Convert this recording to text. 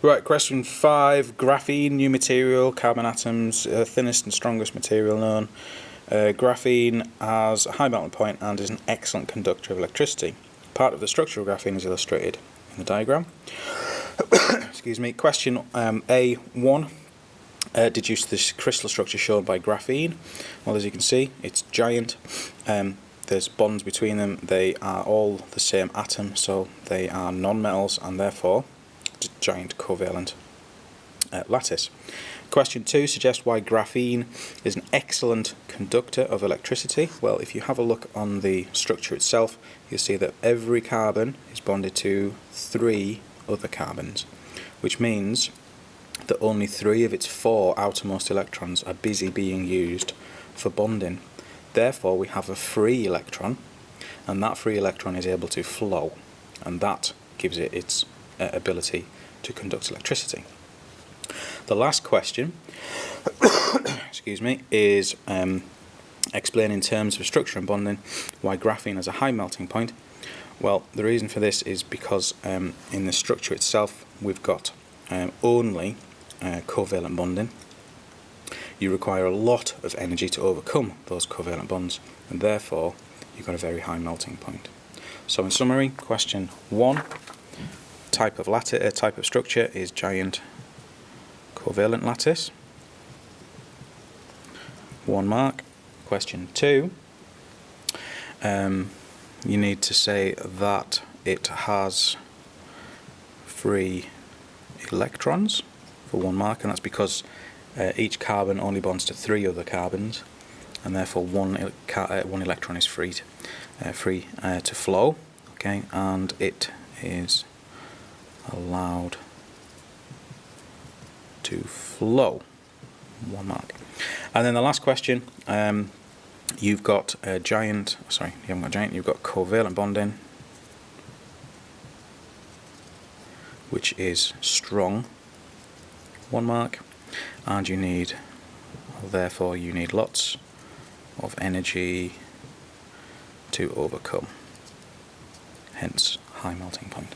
Right, question 5. Graphene, new material, carbon atoms, thinnest and strongest material known. Graphene has a high melting point and is an excellent conductor of electricity. Part of the structure of graphene is illustrated in the diagram. Excuse me. Question A1. Deduce this crystal structure shown by graphene. Well, as you can see, it's giant. There's bonds between them. They are all the same atom, so they are non-metals and therefore giant covalent lattice. Question 2 suggests why graphene is an excellent conductor of electricity. Well, if you have a look on the structure itself, you'll see that every carbon is bonded to 3 other carbons, which means that only 3 of its 4 outermost electrons are busy being used for bonding. Therefore, we have a free electron, and that free electron is able to flow, and that gives it its ability to conduct electricity. The last question excuse me, is explain in terms of structure and bonding why graphene has a high melting point. Well, the reason for this is because in the structure itself we've got only covalent bonding. You require a lot of energy to overcome those covalent bonds, and therefore you've got a very high melting point. So in summary, question 1, type of structure is giant covalent lattice. 1 mark. Question 2, you need to say that it has free electrons for 1 mark, and that's because each carbon only bonds to 3 other carbons, and therefore one electron is free to flow. Okay, and it is allowed to flow. 1 mark. And then the last question, you've got a giant. Sorry, you haven't got giant. You've got covalent bonding, which is strong. 1 mark. And therefore you need lots of energy to overcome, hence high melting point.